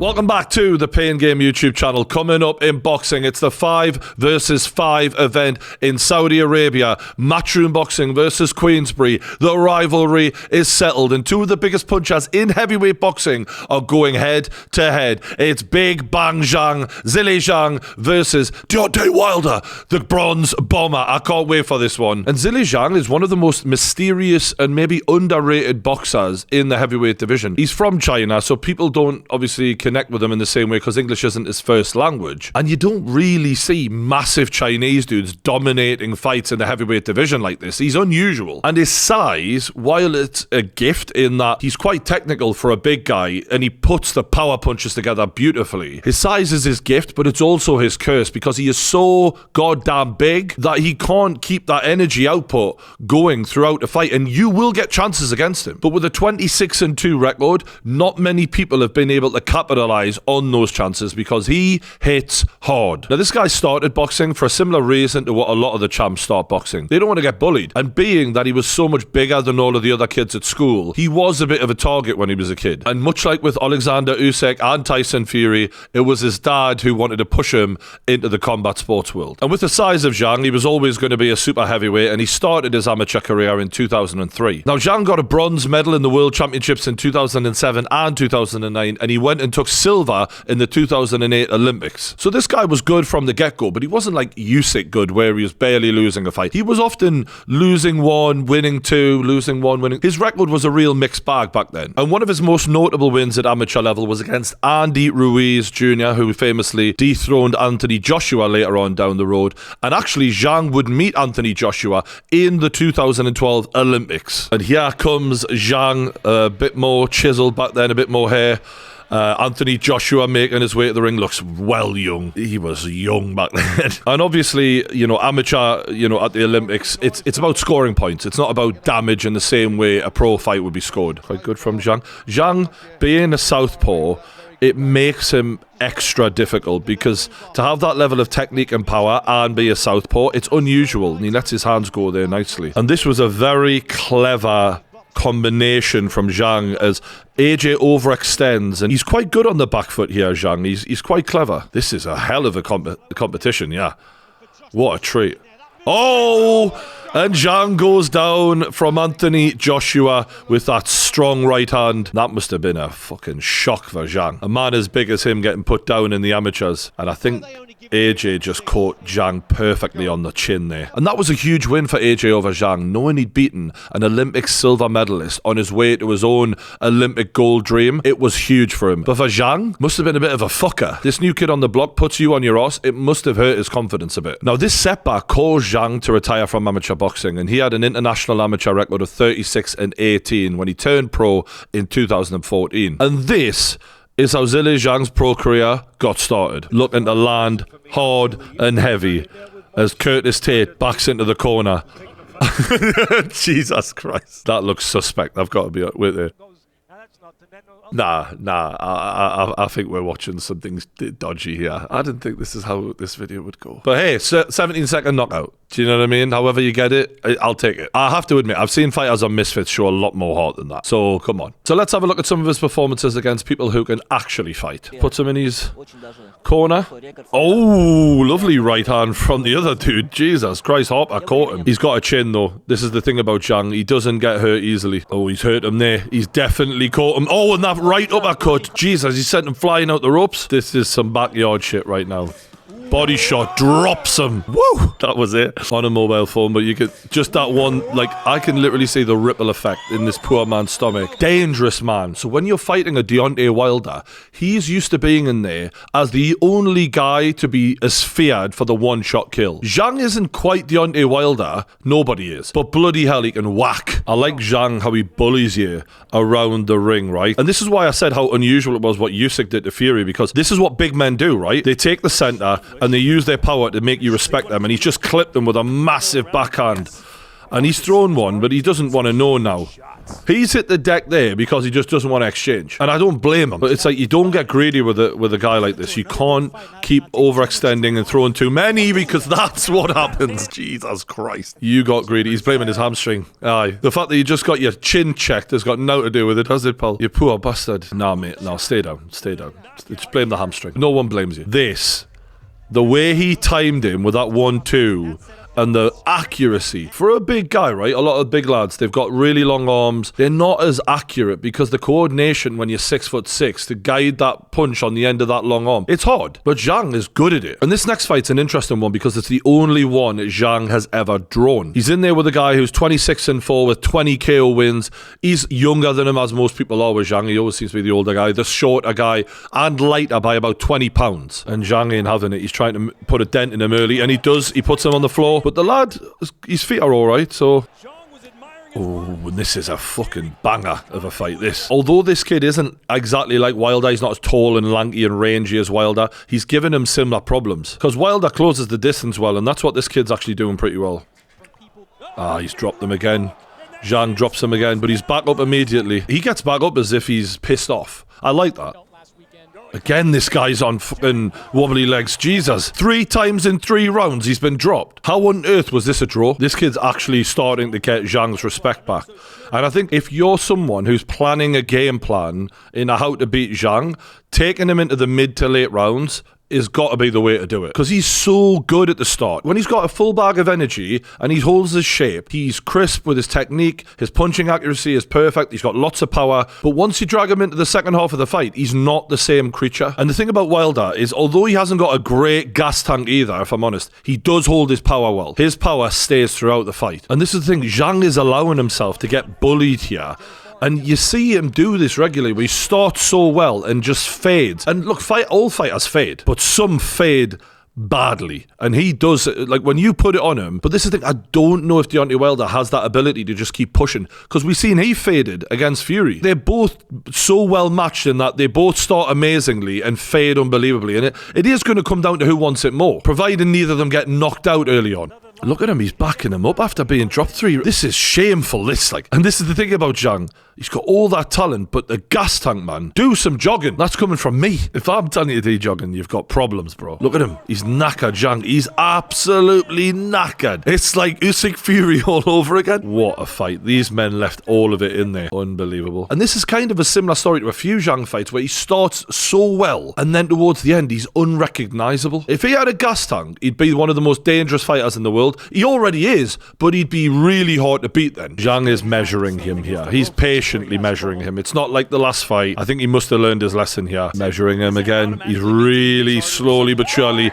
Welcome back to the Pain Game YouTube channel. Coming up in boxing, it's the 5 versus 5 event in Saudi Arabia. Matchroom boxing versus Queensbury. The rivalry is settled, and two of the biggest punchers in heavyweight boxing are going head to head. It's Big Bang Zhang, Zhilei Zhang versus Deontay Wilder, the bronze bomber. I can't wait for this one. And Zhilei Zhang is one of the most mysterious and maybe underrated boxers in the heavyweight division. He's from China, so people don't obviously connect with him in the same way because English isn't his first language. And you don't really see massive Chinese dudes dominating fights in the heavyweight division like this. He's unusual. And his size, while it's a gift in that he's quite technical for a big guy and he puts the power punches together beautifully, his size is his gift, but it's also his curse because he is so goddamn big that he can't keep that energy output going throughout the fight, and you will get chances against him. But with a 26-2 record, not many people have been able to capitalize on those chances because he hits hard. Now, this guy started boxing for a similar reason to what a lot of the champs start boxing. They don't want to get bullied. And being that he was so much bigger than all of the other kids at school, he was a bit of a target when he was a kid. And much like with Alexander Usyk and Tyson Fury, it was his dad who wanted to push him into the combat sports world. And with the size of Zhang, he was always going to be a super heavyweight, and he started his amateur career in 2003. Now, Zhang got a bronze medal in the World Championships in 2007 and 2009, and he went and took silver in the 2008 Olympics. So this guy was good from the get-go, but he wasn't like Usyk good where he was barely losing a fight. He was often losing one, winning two, losing one, winning. His record was a real mixed bag back then. And one of his most notable wins at amateur level was against Andy Ruiz Jr., who famously dethroned Anthony Joshua later on down the road. And actually, Zhang would meet Anthony Joshua in the 2012 Olympics. And here comes Zhang, a bit more chiseled back then, a bit more hair. Anthony Joshua making his way to the ring, looks well young. He was young back then. And obviously, amateur, at the Olympics, it's about scoring points. It's not about damage in the same way a pro fight would be scored. Quite good from Zhang. Zhang, being a southpaw, it makes him extra difficult because to have that level of technique and power and be a southpaw, it's unusual. And he lets his hands go there nicely. And this was a very clever combination from Zhang as AJ overextends, and he's quite good on the back foot here, Zhang. He's quite clever. This is a hell of a competition, yeah. What a treat. Oh! And Zhang goes down from Anthony Joshua with that strong right hand. That must have been a fucking shock for Zhang. A man as big as him getting put down in the amateurs. And I think AJ just caught Zhang perfectly on the chin there. And that was a huge win for AJ over Zhang, knowing he'd beaten an Olympic silver medalist on his way to his own Olympic gold dream. It was huge for him. But for Zhang, must have been a bit of a fucker. This new kid on the block puts you on your ass. It must have hurt his confidence a bit. Now, this setback caused Zhang to retire from amateur boxing, and he had an international amateur record of 36-18 when he turned pro in 2014. And this is how Zhilei Zhang's pro career got started. Looking to land hard and heavy as Curtis Tate backs into the corner. Jesus Christ. That looks suspect. I've got to be with it. Nah, I think we're watching something dodgy here. I didn't think this is how this video would go. But hey, 17-second knockout. Do you know what I mean? However you get it, I'll take it. I have to admit, I've seen fighters on Misfits show a lot more heart than that. So, come on. So let's have a look at some of his performances against people who can actually fight. Puts him in his corner. Oh, lovely right hand from the other dude. Jesus Christ, Harper caught him. He's got a chin, though. This is the thing about Zhang. He doesn't get hurt easily. Oh, he's hurt him there. He's definitely caught him. Oh, and that right uppercut. Jesus, he sent him flying out the ropes. This is some backyard shit right now. Body shot, drops him. Woo! That was it. On a mobile phone, but you could, just that one, like, I can literally see the ripple effect in this poor man's stomach. Dangerous man. So when you're fighting a Deontay Wilder, he's used to being in there as the only guy to be as feared for the one-shot kill. Zhang isn't quite Deontay Wilder. Nobody is. But bloody hell, he can whack. I like Zhang, how he bullies you around the ring, right? And this is why I said how unusual it was what Usyk did to Fury, because this is what big men do, right? They take the center and they use their power to make you respect them, and he's just clipped them with a massive backhand. And he's thrown one, but he doesn't want to know now. He's hit the deck there because he just doesn't want to exchange. And I don't blame him. But it's like you don't get greedy with a guy like this. You can't keep overextending and throwing too many because that's what happens. Jesus Christ. You got greedy. He's blaming his hamstring. Aye. The fact that you just got your chin checked has got nothing to do with it, has it, pal? You poor bastard. Nah, mate. No, stay down. Stay down. Just blame the hamstring. No one blames you. The way he timed him with that 1-2 and the accuracy. For a big guy, right? A lot of big lads, they've got really long arms. They're not as accurate because the coordination when you're 6'6" to guide that punch on the end of that long arm, it's hard. But Zhang is good at it. And this next fight's an interesting one because it's the only one Zhang has ever drawn. He's in there with a guy who's 26-4 with 20 KO wins. He's younger than him, as most people are with Zhang. He always seems to be the older guy, the shorter guy, and lighter by about 20 pounds. And Zhang ain't having it. He's trying to put a dent in him early, and he does. He puts him on the floor. But the lad, his feet are alright, so... Oh, and this is a fucking banger of a fight, this. Although this kid isn't exactly like Wilder, he's not as tall and lanky and rangy as Wilder, he's given him similar problems. Because Wilder closes the distance well, and that's what this kid's actually doing pretty well. Ah, he's dropped them again. Zhang drops him again, but he's back up immediately. He gets back up as if he's pissed off. I like that. Again, this guy's on fucking wobbly legs. Jesus. 3 times in 3 rounds he's been dropped. How on earth was this a draw? This kid's actually starting to get Zhang's respect back. And I think if you're someone who's planning a game plan in how to beat Zhang, taking him into the mid to late rounds is got to be the way to do it. Because he's so good at the start. When he's got a full bag of energy and he holds his shape, he's crisp with his technique, his punching accuracy is perfect, he's got lots of power. But once you drag him into the second half of the fight, he's not the same creature. And the thing about Wilder is, although he hasn't got a great gas tank either, if I'm honest, he does hold his power well. His power stays throughout the fight. And this is the thing, Zhang is allowing himself to get bullied here. And you see him do this regularly where he starts so well and just fades. And look, all fighters fade, but some fade badly. And he does, like when you put it on him. But this is the thing, I don't know if Deontay Wilder has that ability to just keep pushing. Because we've seen he faded against Fury. They're both so well matched in that they both start amazingly and fade unbelievably. And it is going to come down to who wants it more, providing neither of them get knocked out early on. Look at him, he's backing him up after being dropped 3. This is shameful, this, like. And this is the thing about Zhang. He's got all that talent, but the gas tank, man. Do some jogging. That's coming from me. If I'm telling you to do jogging, you've got problems, bro. Look at him. He's knackered, Zhang. He's absolutely knackered. It's like Usyk Fury all over again. What a fight. These men left all of it in there. Unbelievable. And this is kind of a similar story to a few Zhang fights where he starts so well, and then towards the end, he's unrecognizable. If he had a gas tank, he'd be one of the most dangerous fighters in the world. He already is, but he'd be really hard to beat then. Zhang is measuring him here. He's patiently measuring him. It's not like the last fight. I think he must have learned his lesson here. Measuring him again. He's really slowly but surely...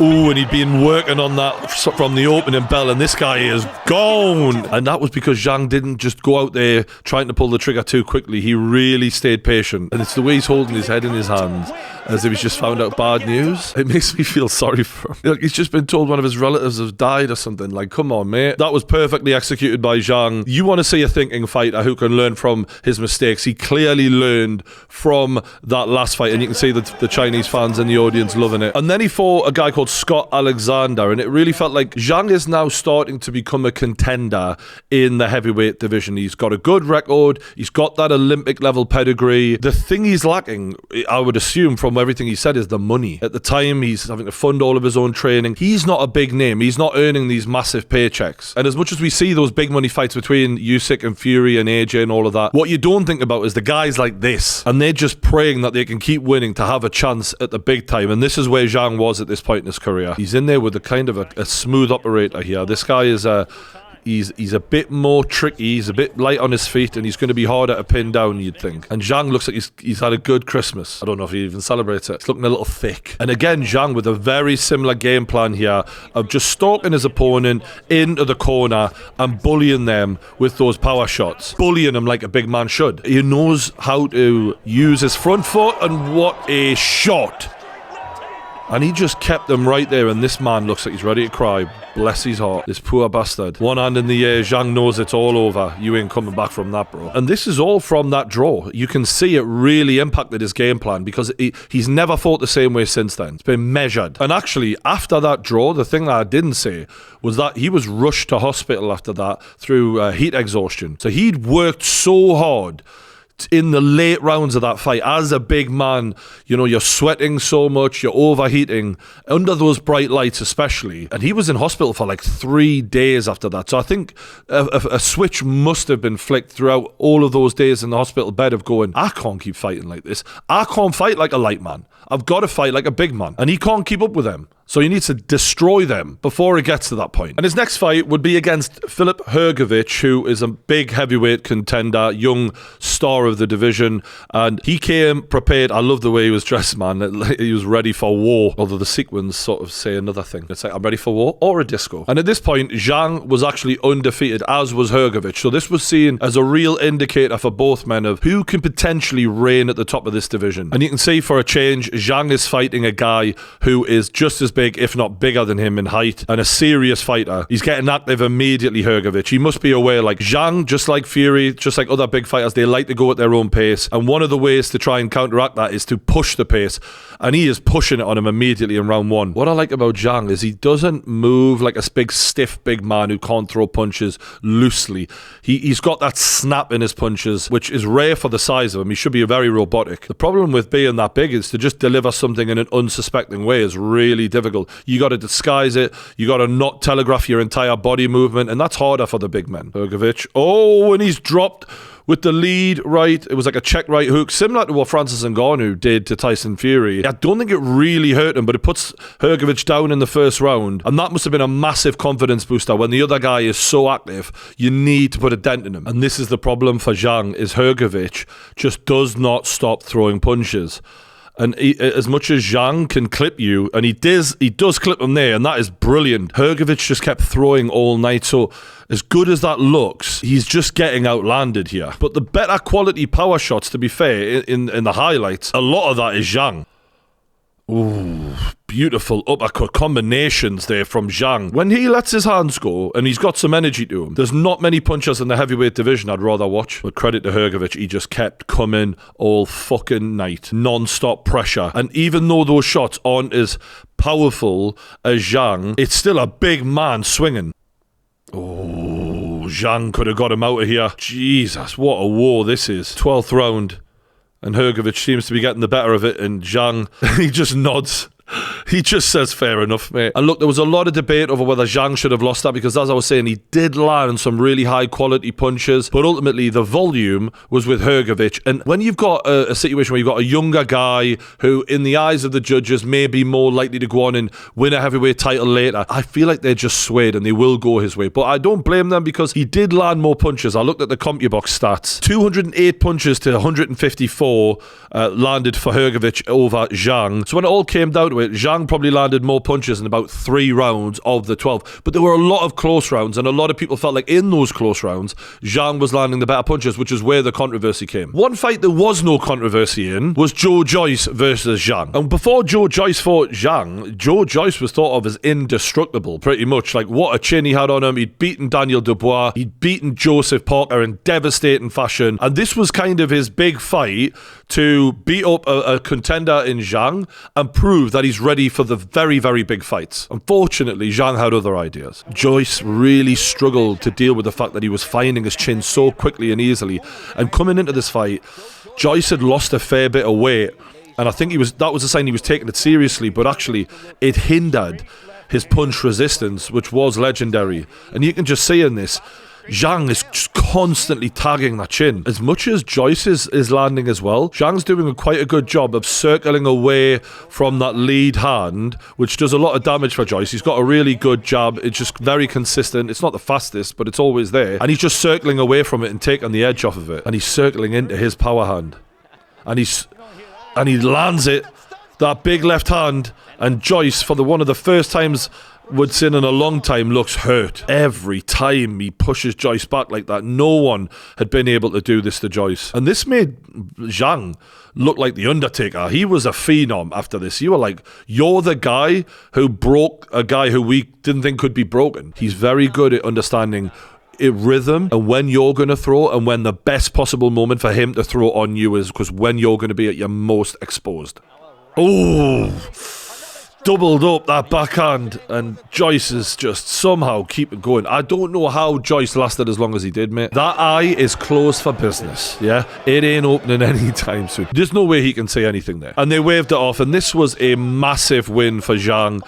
Ooh, and he'd been working on that from the opening bell, and this guy is gone. And that was because Zhang didn't just go out there trying to pull the trigger too quickly. He really stayed patient. And it's the way he's holding his head in his hands, as if he's just found out bad news. It makes me feel sorry for him. Like he's just been told one of his relatives has died or something. Like, come on, mate. That was perfectly executed by Zhang. You want to see a thinking fighter who can learn from his mistakes. He clearly learned from that last fight, and you can see the Chinese fans in the audience loving it. And then he fought a guy called Scott Alexander, and it really felt like Zhang is now starting to become a contender in the heavyweight division. He's got a good record, he's got that Olympic level pedigree. The thing he's lacking, I would assume from everything he said, is the money. At the time, he's having to fund all of his own training. He's not a big name, he's not earning these massive paychecks. And as much as we see those big money fights between Usyk and Fury and AJ and all of that, what you don't think about is the guys like this, and they're just praying that they can keep winning to have a chance at the big time. And this is where Zhang was at this point in his career. He's in there with a kind of a smooth operator here. This guy is he's a bit more tricky, he's a bit light on his feet, and he's going to be harder to pin down, you'd think. And Zhang looks like he's had a good Christmas. I don't know if he even celebrates it. It's looking a little thick. And again, Zhang with a very similar game plan here of just stalking his opponent into the corner and bullying them with those power shots. Bullying him like a big man should. He knows how to use his front foot, and what a shot. And he just kept them right there, and this man looks like he's ready to cry. Bless his heart. This poor bastard. One hand in the air, Zhang knows it's all over. You ain't coming back from that, bro. And this is all from that draw. You can see it really impacted his game plan, because he's never fought the same way since then. It's been measured. And actually, after that draw, the thing that I didn't say was that he was rushed to hospital after that through heat exhaustion. So he'd worked so hard in the late rounds of that fight. As a big man, you know, you're sweating so much, you're overheating under those bright lights especially, and he was in hospital for like 3 days after that. So I think a switch must have been flicked throughout all of those days in the hospital bed of going, I can't keep fighting like this. I can't fight like a light man. I've got to fight like a big man, and he can't keep up with them. So he needs to destroy them before it gets to that point. And his next fight would be against Filip Hrgovic, who is a big heavyweight contender, young star of the division. And he came prepared. I love the way he was dressed, man. He was ready for war. Although the sequins sort of say another thing. It's like, I'm ready for war or a disco. And at this point, Zhang was actually undefeated, as was Hrgovic. So this was seen as a real indicator for both men of who can potentially reign at the top of this division. And you can see, for a change, Zhang is fighting a guy who is just as big, if not bigger than him in height, and a serious fighter. He's getting active immediately, Hrgovic. He must be aware, like Zhang, just like Fury, just like other big fighters, they like to go at their own pace, and one of the ways to try and counteract that is to push the pace, and he is pushing it on him immediately in round one. What I like about Zhang is he doesn't move like a big, stiff, big man who can't throw punches loosely. He's got that snap in his punches, which is rare for the size of him. He should be very robotic. The problem with being that big is to just deliver something in an unsuspecting way is really difficult. You got to disguise it. You got to not telegraph your entire body movement, and that's harder for the big men. Hrgovic. Oh, and he's dropped with the lead right. It was like a check right hook, similar to what Francis Ngannou did to Tyson Fury. I don't think it really hurt him, but it puts Hrgovic down in the first round, and that must have been a massive confidence booster. When the other guy is so active, you need to put a dent in him. And this is the problem for Zhang, is Hrgovic just does not stop throwing punches. And as much as Zhang can clip you, and he does clip him there, and that is brilliant. Hrgovic just kept throwing all night, so as good as that looks, he's just getting outlanded here. But the better quality power shots, to be fair, in the highlights, a lot of that is Zhang. Ooh, beautiful uppercut combinations there from Zhang. When he lets his hands go and he's got some energy to him, there's not many punchers in the heavyweight division I'd rather watch. But credit to Hrgovic, he just kept coming all fucking night. Non-stop pressure. And even though those shots aren't as powerful as Zhang, it's still a big man swinging. Oh, Zhang could have got him out of here. Jesus, what a war this is. 12th round. And Hrgovic seems to be getting the better of it, and Zhang, he just nods. He just says, fair enough, mate. And look, there was a lot of debate over whether Zhang should have lost that, because as I was saying, he did land some really high quality punches, but ultimately the volume was with Hrgovic. And when you've got a situation where you've got a younger guy who, in the eyes of the judges, may be more likely to go on and win a heavyweight title later, I feel like they're just swayed and they will go his way. But I don't blame them, because he did land more punches. I looked at the CompuBox stats. 208 punches to 154 landed for Hrgovic over Zhang. So when it all came down to it, Zhang probably landed more punches in about 3 rounds of the 12. But there were a lot of close rounds, and a lot of people felt like in those close rounds, Zhang was landing the better punches, which is where the controversy came. One fight there was no controversy in was Joe Joyce versus Zhang. And before Joe Joyce fought Zhang, Joe Joyce was thought of as indestructible, pretty much. Like, what a chin he had on him. He'd beaten Daniel Dubois. He'd beaten Joseph Parker in devastating fashion. And this was kind of his big fight to beat up a contender in Zhang and prove that he's ready for the very, very big fights. Unfortunately, Zhang had other ideas. Joyce really struggled to deal with the fact that he was finding his chin so quickly and easily. And coming into this fight, Joyce had lost a fair bit of weight, and I think that was a sign he was taking it seriously, but actually it hindered his punch resistance, which was legendary. And you can just see in this, Zhang is just constantly tagging that chin. As much as Joyce is landing as well, Zhang's doing quite a good job of circling away from that lead hand, which does a lot of damage for Joyce. He's got a really good jab. It's just very consistent. It's not the fastest, but it's always there. And he's just circling away from it and taking the edge off of it. And he's circling into his power hand. And he lands it, that big left hand. And Joyce, for one of the first times would say in a long time, looks hurt. Every time he pushes Joyce back like that, no one had been able to do this to Joyce. And this made Zhang look like the Undertaker. He was a phenom after this. You were like, you're the guy who broke a guy who we didn't think could be broken. He's very good at understanding rhythm and when you're going to throw and when the best possible moment for him to throw on you is, because when you're going to be at your most exposed. Oh, doubled up that backhand, and Joyce is just somehow keeping going. I don't know how Joyce lasted as long as he did, mate. That eye is closed for business, yeah? It ain't opening anytime soon. There's no way he can say anything there. And they waved it off, and this was a massive win for Zhang,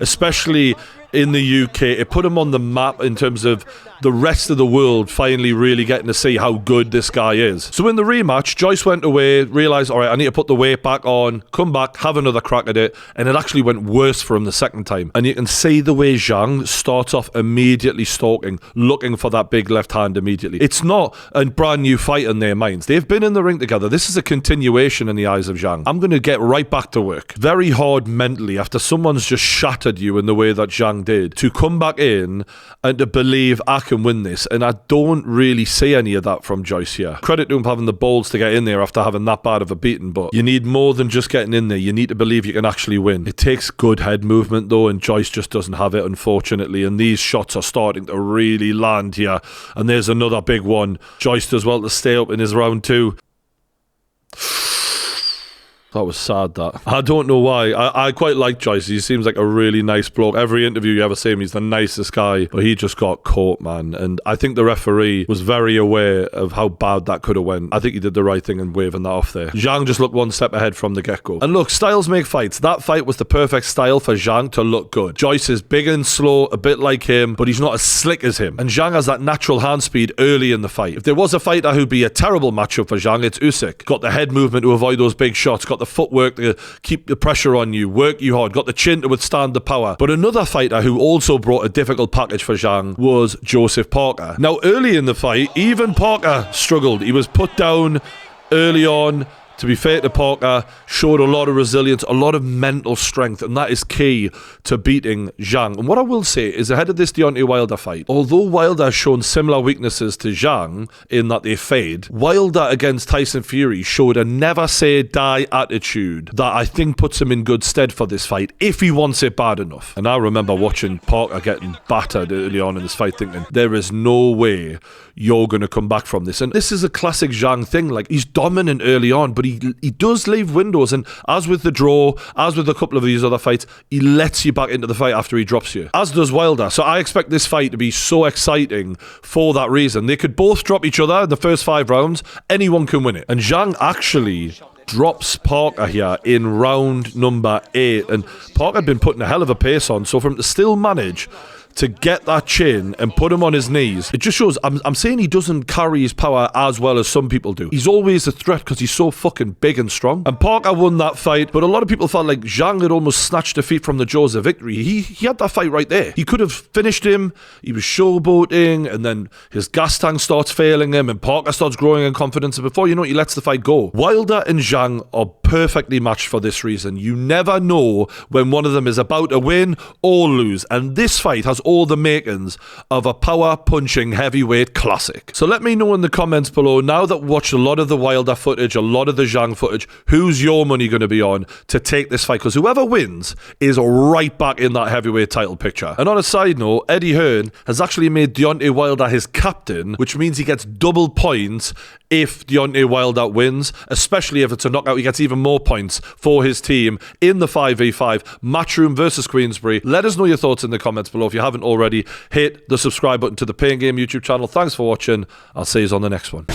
especially in the UK. It put him on the map in terms of the rest of the world finally really getting to see how good this guy is. So in the rematch, Joyce went away, realised, all right, I need to put the weight back on, come back, have another crack at it, and it actually went worse for him the second time. And you can see the way Zhang starts off immediately stalking, looking for that big left hand immediately. It's not a brand new fight in their minds. They've been in the ring together. This is a continuation in the eyes of Zhang. I'm going to get right back to work. Very hard mentally after someone's just shattered you in the way that Zhang did, to come back in and to believe I can win this. And I don't really see any of that from Joyce here. Credit to him for having the balls to get in there after having that bad of a beating, but you need more than just getting in there. You need to believe you can actually win. It takes good head movement though, and Joyce just doesn't have it, unfortunately, and these shots are starting to really land here. And there's another big one. Joyce does well to stay up in his round two. That was sad, that. I don't know why. I quite like Joyce. He seems like a really nice bloke. Every interview you ever see him, he's the nicest guy. But he just got caught, man. And I think the referee was very aware of how bad that could have went. I think he did the right thing in waving that off there. Zhang just looked one step ahead from the get-go. And look, styles make fights. That fight was the perfect style for Zhang to look good. Joyce is big and slow, a bit like him, but he's not as slick as him. And Zhang has that natural hand speed early in the fight. If there was a fighter who'd be a terrible matchup for Zhang, it's Usyk. Got the head movement to avoid those big shots. Got the footwork to keep the pressure on you, work you hard, got the chin to withstand the power. But another fighter who also brought a difficult package for Zhang was Joseph Parker. Now, early in the fight, even Parker struggled. He was put down early on. To be fair to Parker, showed a lot of resilience, a lot of mental strength, and that is key to beating Zhang. And what I will say is, ahead of this Deontay Wilder fight, although Wilder has shown similar weaknesses to Zhang in that they fade, Wilder against Tyson Fury showed a never say die attitude that I think puts him in good stead for this fight if he wants it bad enough. And I remember watching Parker getting battered early on in this fight, thinking there is no way you're going to come back from this. And this is a classic Zhang thing. Like, he's dominant early on, but he does leave windows. And as with the draw, as with a couple of these other fights, he lets you back into the fight after he drops you. As does Wilder. So I expect this fight to be so exciting for that reason. They could both drop each other in the first 5 rounds. Anyone can win it. And Zhang actually drops Parker here in round number 8. And Parker had been putting a hell of a pace on. So for him to still manage to get that chin and put him on his knees, it just shows, I'm saying he doesn't carry his power as well as some people do. He's always a threat because he's so fucking big and strong. And Parker won that fight, but a lot of people felt like Zhang had almost snatched defeat from the jaws of victory. He had that fight right there. He could have finished him. He was showboating, and then his gas tank starts failing him, and Parker starts growing in confidence, and before you know it, he lets the fight go. Wilder and Zhang are perfectly matched for this reason. You never know when one of them is about to win or lose, and this fight has all the makings of a power-punching heavyweight classic. So let me know in the comments below, now that we watched a lot of the Wilder footage, a lot of the Zhang footage, who's your money going to be on to take this fight? Because whoever wins is right back in that heavyweight title picture. And on a side note, Eddie Hearn has actually made Deontay Wilder his captain, which means he gets double points if Deontay Wilder wins, especially if it's a knockout. He gets even more points for his team in the 5v5 Matchroom versus Queensbury. Let us know your thoughts in the comments below. If you haven't already, hit the subscribe button to the Pain Game YouTube channel. Thanks for watching. I'll see you on the next one.